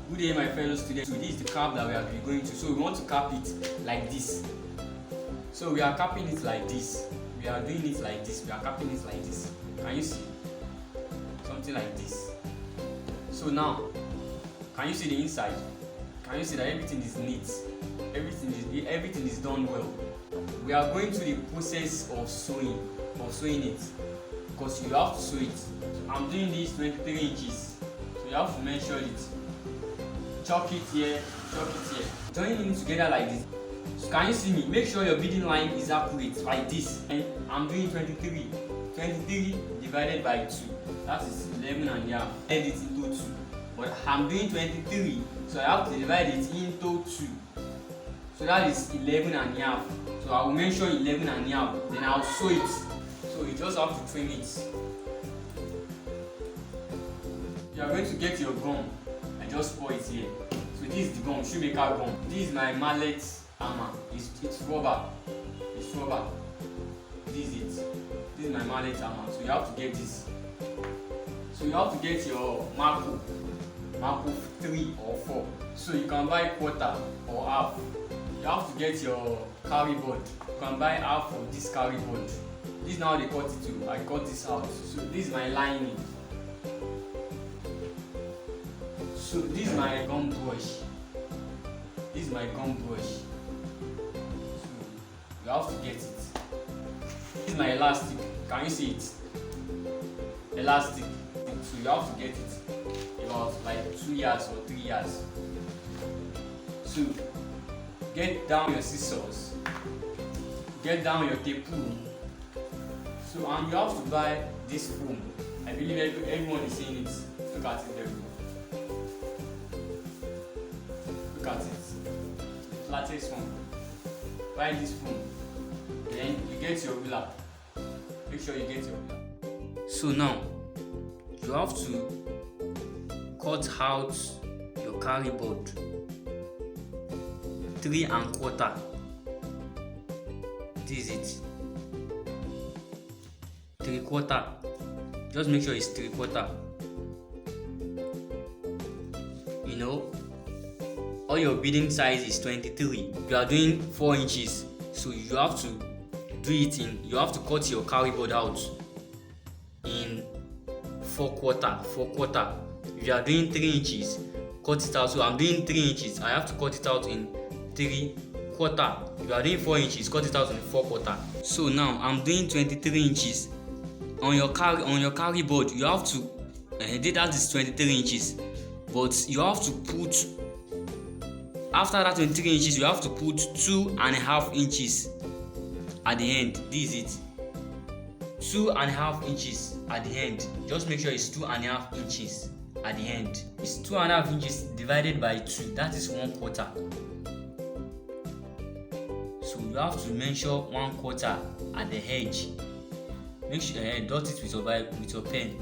Good day, my fellow students. So this is the cap that we are going to. So we want to cap it like this. So we are capping it like this. We are doing it like this. We are capping it like this. Can you see? Something like this. So now, can you see the inside? Can you see that everything is neat? Everything is done well. We are going through the process of sewing it, because you have to sew it. I'm doing this 23 inches. So you have to measure it. Chalk it here, chalk it here. Joining it together like this. So can you see me? Make sure your beading line is accurate like this. And I'm doing 23. 23 divided by 2. That is 11 and a half. Add it into 2. But I'm doing 23, so I have to divide it into 2. So that is 11 and a half. So I will measure 11 and a half. Then I'll sew it. So you just have to trim it. You are going to get your gum. I just pour it here. So this is the gum, shoemaker gum. This is my mallet hammer. It's rubber. It's rubber. This is it. This is my mallet hammer. So you have to get this. So you have to get your marco 3 or 4. So you can buy quarter or half. You have to get your carry board. You can buy half of this carry board. This is how they cut it too. I cut this out. So this is my lining. So this is my gum brush. This is my gum brush. So you have to get it. This is my elastic. Can you see it? Elastic. So you have to get it about like 2 yards or 3 yards. So get down your scissors. Get down your tape rule. So and you have to buy this foam. I believe everyone is seeing it. Look at it there. Look at it. The flattest foam. Buy this foam. Then you get your ruler. Make sure you get your ruler. So now you have to cut out your carry board 3 1/4. This is it. 3/4. Just make sure it's 3/4. You know, all your beading size is 23. You are doing 4 inches, so you have to do it in. You have to cut your carry board out in 4/4. If you are doing 3 inches, cut it out. So I'm doing 3 inches. I have to cut it out in 3/4. If you are doing 4 inches, cut it out in 4/4. So now I'm doing 23 inches. On your carry board, you have to that is 23 inches. But you have to put, after that 23 inches, you have to put 2.5 inches at the end. This is it. 2.5 inches at the end. Just make sure it's 2.5 inches at the end. It's 2.5 inches divided by 2. That is 1/4. So you have to measure 1/4 at the edge. Make sure dot it with your pen.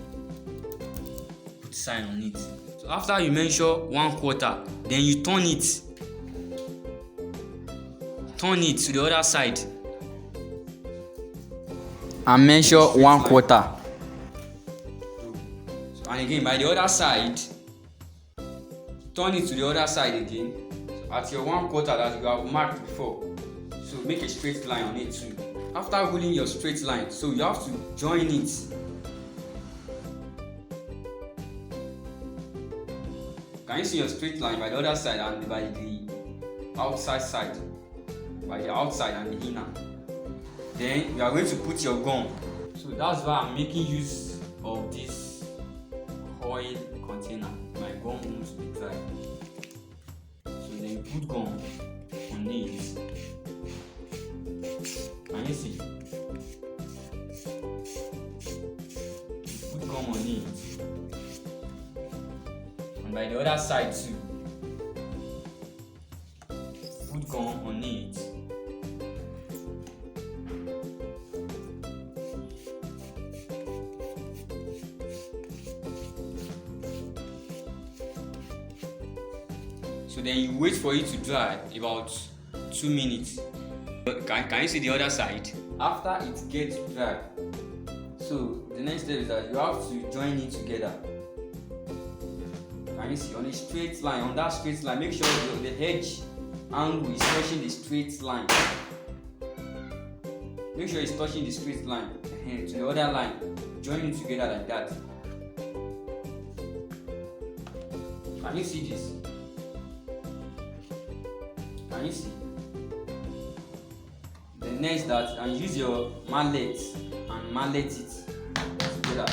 Put sign on it. So after you measure 1/4, then you turn it. Turn it to the other side. And measure 1/4. So, and again by the other side, turn it to the other side again. So at your 1/4 that you have marked before. So make a straight line on it too. After ruling your straight line, so you have to join it. Can you see your straight line by the other side and by the outside side? By the outside and the inner. Then you are going to put your gum. So that's why I'm making use of this oil container. My gum won't be dry. So then you put gum on it. Can you see? Put gum on it. And by the other side too. Put gum on it. So then you wait for it to dry about 2 minutes. Can you see the other side? After it gets dry, so the next step is that you have to join it together. Can you see on a straight line? On that straight line, make sure the edge angle is touching the straight line. Make sure it's touching the straight line to the other line. Join it together like that. Can you see this? Can you see? The next that, and use your mallet and mallet it together.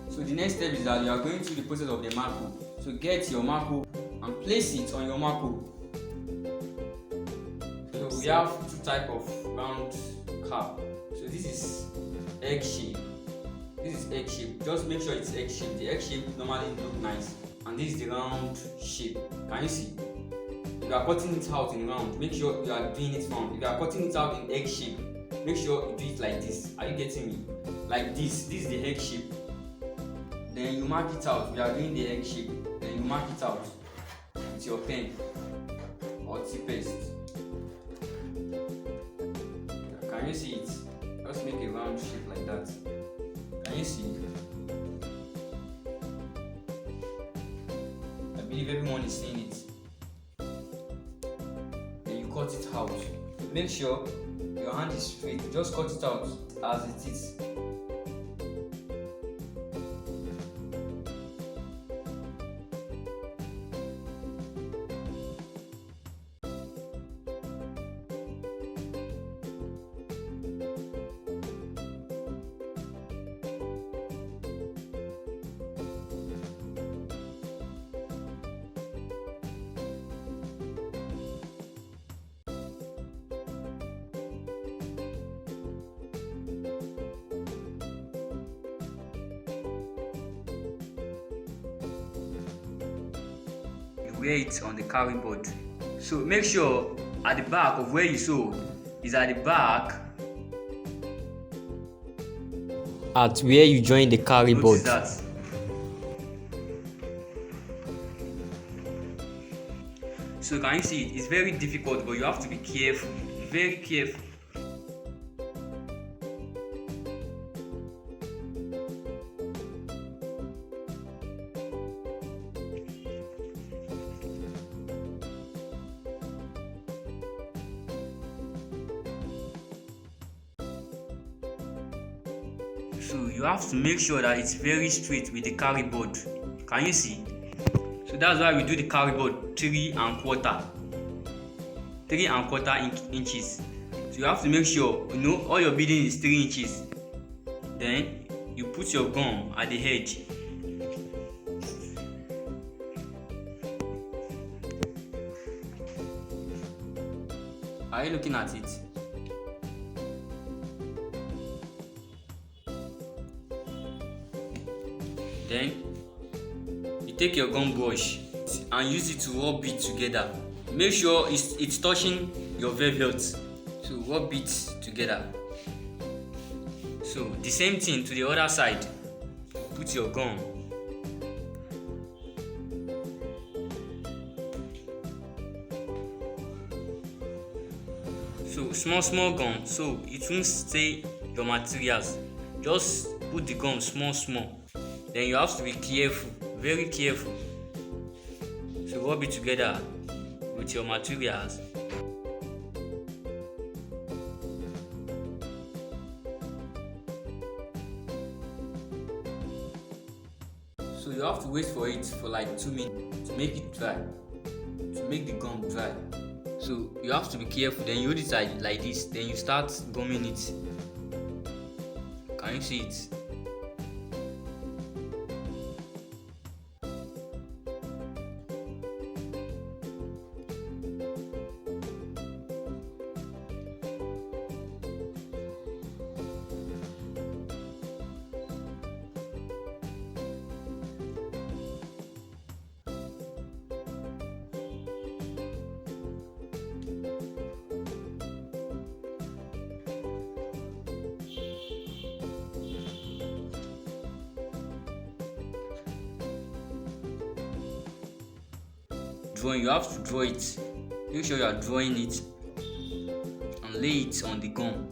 So the next step is that you are going through the process of the marco. So get your marco and place it on your marco. So we have two types of round cap. So this is egg shape. This is egg shape. Just make sure it's egg shape. The egg shape normally look nice. And this is the round shape. Can you see? If you are cutting it out in round, make sure you are doing it round. If you are cutting it out in egg shape, make sure you do it like this. Are you getting me? Like this. This is the egg shape. Then you mark it out. We are doing the egg shape. Then you mark it out with your pen or T-paste. Can you see it? Just make a round shape like that. Can you see? I believe everyone is seeing it. Then you cut it out. Make sure your hand is straight. Just cut it out as it is. Wear it on the carry board. So make sure at the back of where you sew is at the back at where you join the carry board. That. So can you see it? It's very difficult, but you have to be careful, very careful. So you have to make sure that it's very straight with the carry board. Can you see? So that's why we do the carry board 3¼ inches. So you have to make sure all your beading is 3 inches. Then you put your gum at the edge. Are you looking at it? Then you take your gum brush and use it to rub it together. Make sure it's touching your velvet. So rub it together. So the same thing to the other side. Put your gum. So small gum, so it won't stay your materials. Just put the gum small. Then you have to be careful, very careful. So rub it together with your materials. So you have to wait for it for like 2 minutes to make it dry, to make the gum dry. So you have to be careful. Then you hold it like this. Then you start gumming it. Can you see it? Drawing, you have to draw it. Make sure you are drawing it and lay it on the gum.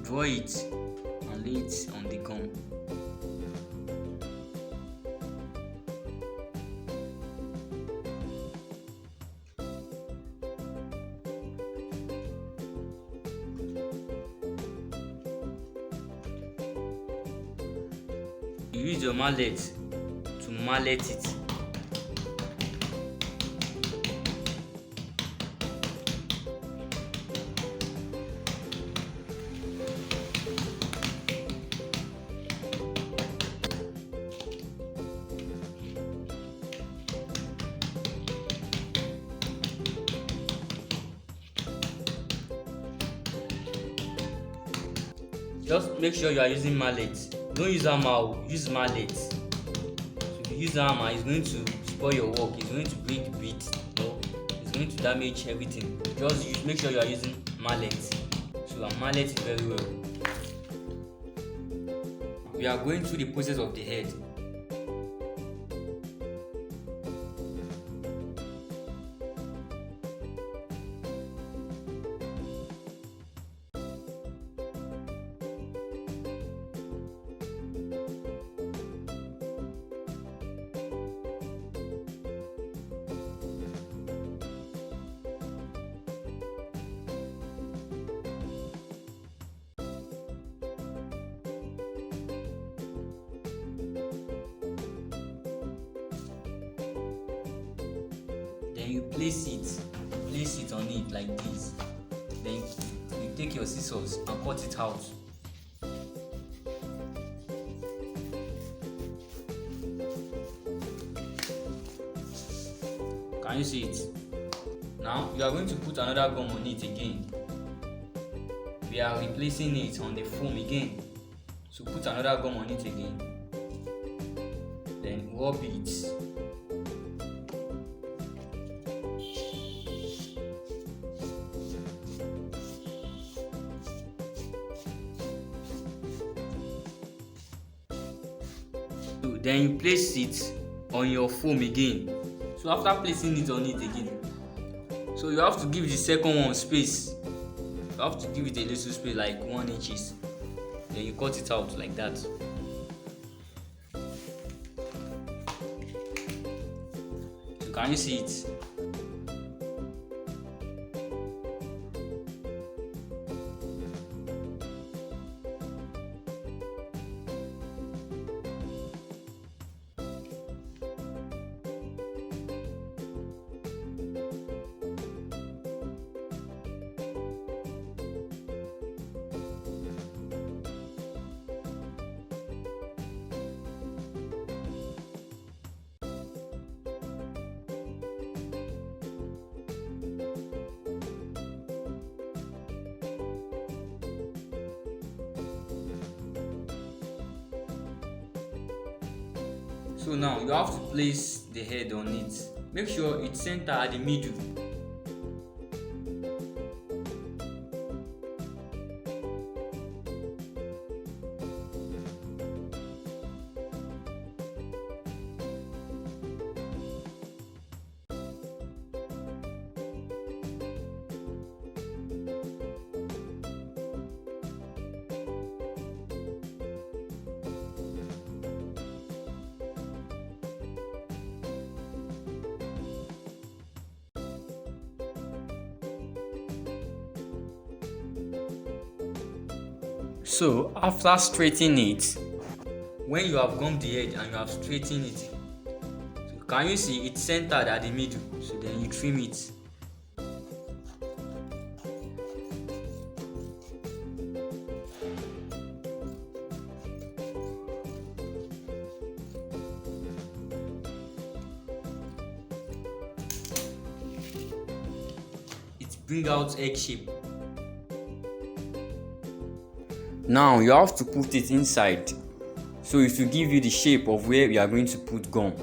Draw it and lay it on the gum. You use your mallet to mallet it. Just make sure you are using mallet. Don't use hammer, use mallet. So if you use hammer, it's going to spoil your work, it's going to break the bead, it's going to damage everything. Just make sure you are using mallet. So a mallet is very well. We are going through the process of the head. Then you place it on it like this. Then you take your scissors and cut it out. Can you see it? Now you are going to put another gum on it again. We are replacing it on the foam again. So put another gum on it again. Then rub it. Then you place it on your foam again. So after placing it on it again, so you have to give the second one space. You have to give it a little space, like 1 inches. Then you cut it out like that. So can you see it? So now you have to place the head on it. Make sure it's centered at the middle. So after straightening it, when you have gummed the head and you have straightened it, so can you see it's centered at the middle? So then you trim it. It brings out egg shape. Now you have to put it inside, so it will give you the shape of where we are going to put gum.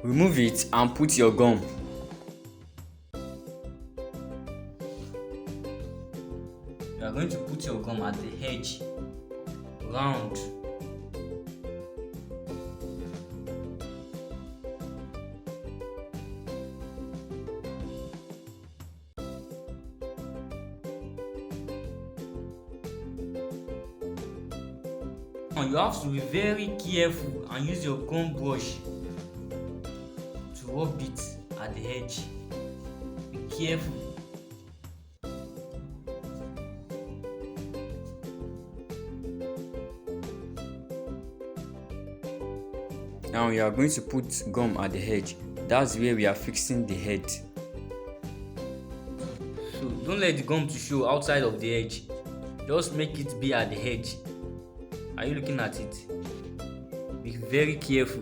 Remove it and put your gum. You are going to put your gum at the edge, round. And you have to be very careful and use your gum brush to rub it at the edge. Be careful. Now we are going to put gum at the edge. That's where we are fixing the head. So don't let the gum to show outside of the edge. Just make it be at the edge. Are you looking at it? Be very careful.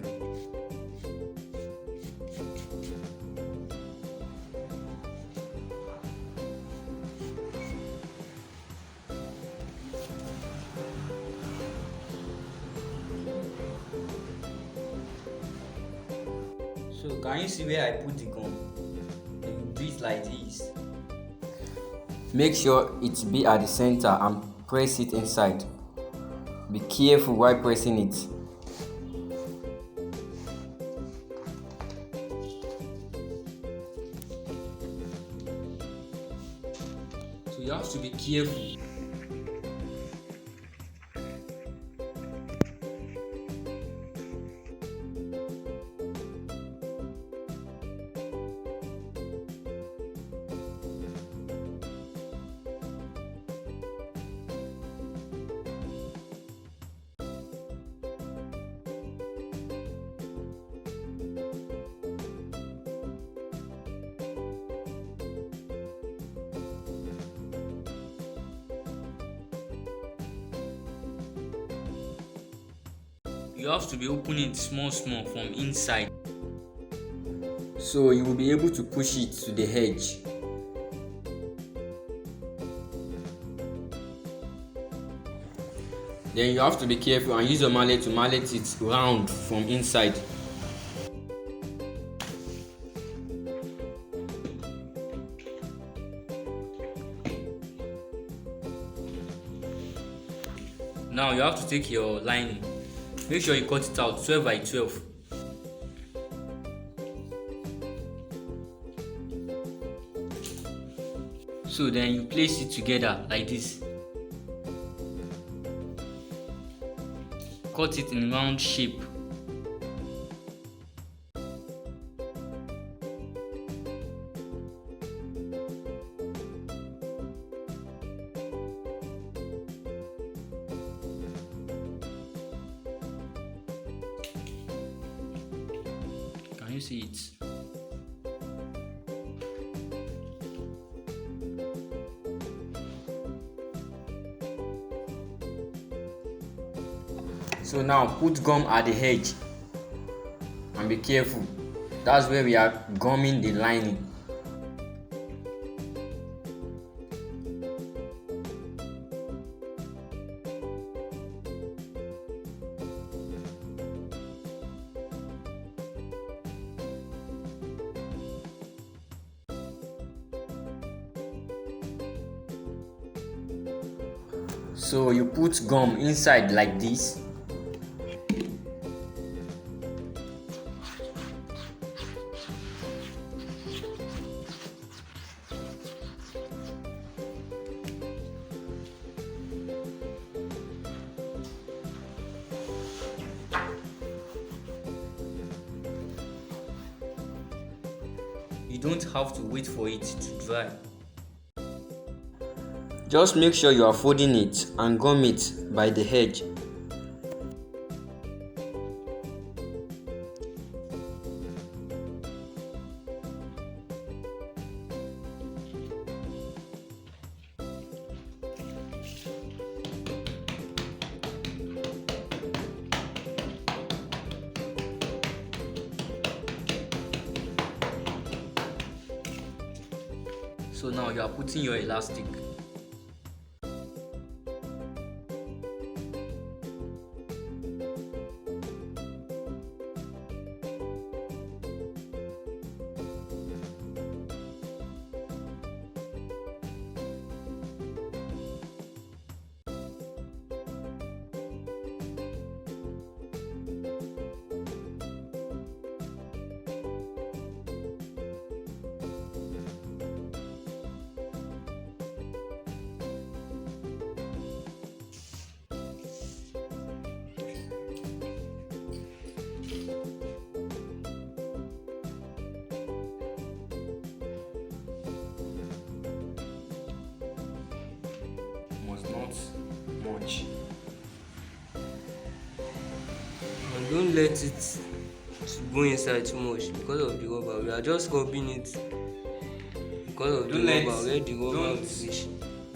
So can you see where I put the gum? You do it like this. Make sure it be at the center and press it inside. Be careful while pressing it. So you have to be careful. You have to be opening it small from inside, so you will be able to push it to the edge. Then you have to be careful and use your mallet to mallet it round from inside. Now you have to take your lining. Make sure you cut it out 12 by 12. So then you place it together like this. Cut it in round shape. Can you see it? So now put gum at the edge and be careful. That's where we are gumming the lining. So you put gum inside like this. You don't have to wait for it to dry. Just make sure you are folding it and gum it by the edge. So now you are putting your elastic. much. And don't let it go inside too much because of the rubber. We are just rubbing it because of the rubber where the rubber will reach.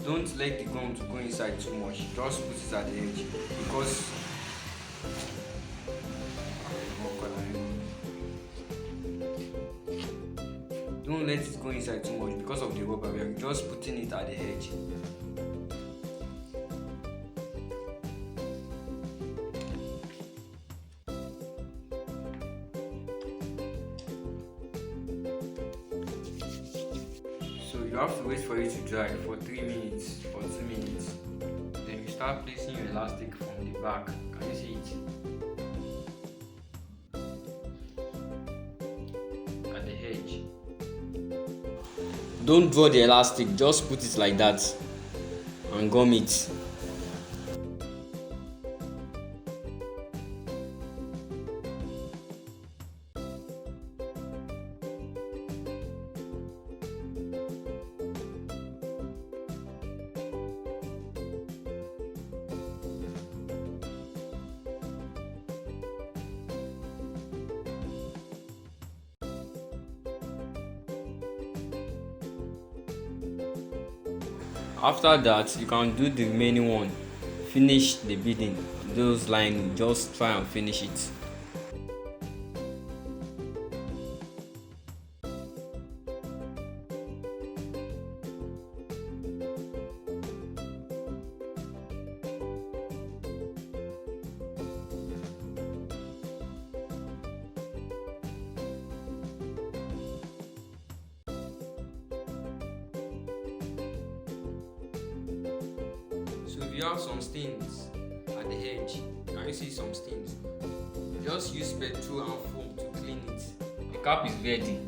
Don't let the gum to go inside too much. Just put it at the edge because don't let it go inside too much because of the rubber. We are just putting it at the edge. So you have to wait for it to dry for 3 minutes or 2 minutes. Then you start placing your elastic from the back. Can you see it? At the edge. Don't draw the elastic, just put it like that and gum it. After that, you can do the remaining one. Finish the beading. Those lines, just try and finish it. So if you have some stains at the edge, can you see some stains? Just use petrol and foam to clean it. The cap is ready.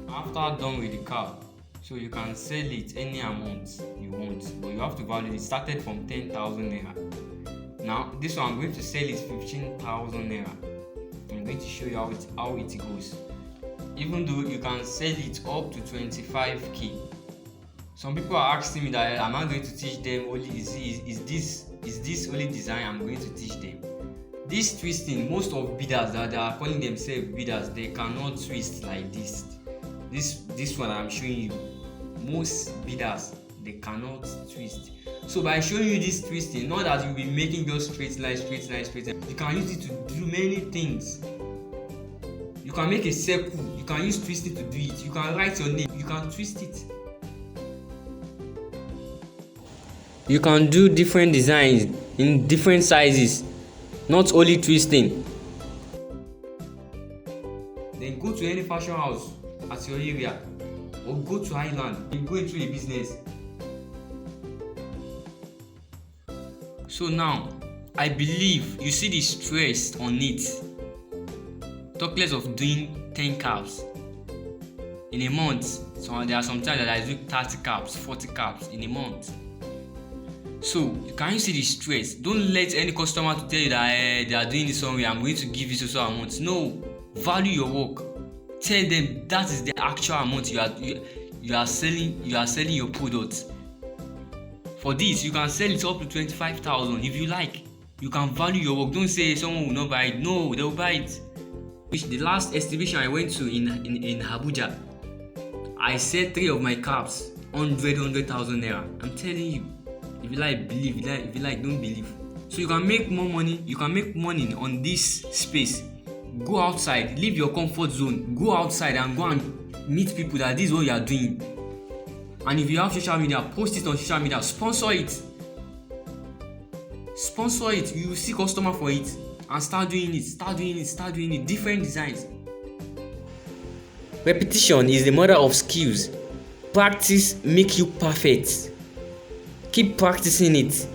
After done with the cap, so you can sell it any amount you want, but you have to value it. Started from 10,000 naira. Now this one I'm going to sell it 15,000 naira. I'm going to show you how it goes. Even though you can sell it up to 25k. Some people are asking me that am I going to teach them only is this only design I'm going to teach them. This twisting, most of beaders that they are calling themselves beaders, they cannot twist like this. This one I'm showing you, most beaders they cannot twist. So by showing you this twisting, not that you'll be making just straight lines, you can use it to do many things. You can make a circle, you can use twisting to do it, you can write your name, you can twist it. You can do different designs in different sizes, not only twisting. Then go to any fashion house at your area or go to Island and go into a business. So now, I believe you see the stress on it. Talk less of doing 10 caps in a month. So there are some times that I do 30 caps, 40 caps in a month. So can you see the stress? Don't let any customer to tell you that they are doing this somewhere, I'm going to give you so amount. No, value your work. Tell them that is the actual amount you are selling your product. For this, you can sell it up to 25,000 if you like. You can value your work. Don't say someone will not buy it. No, they will buy it. The last exhibition I went to in Abuja, I sold 3 of my caps, 100,000 naira. I'm telling you. If you like, believe. If you like, don't believe. So you can make more money. You can make money on this space. Go outside, leave your comfort zone. Go outside and go and meet people that this is what you are doing. And if you have social media, post it on social media. Sponsor it. You will see customer for it and start doing it. Different designs. Repetition is the mother of skills. Practice make you perfect. Keep practicing it.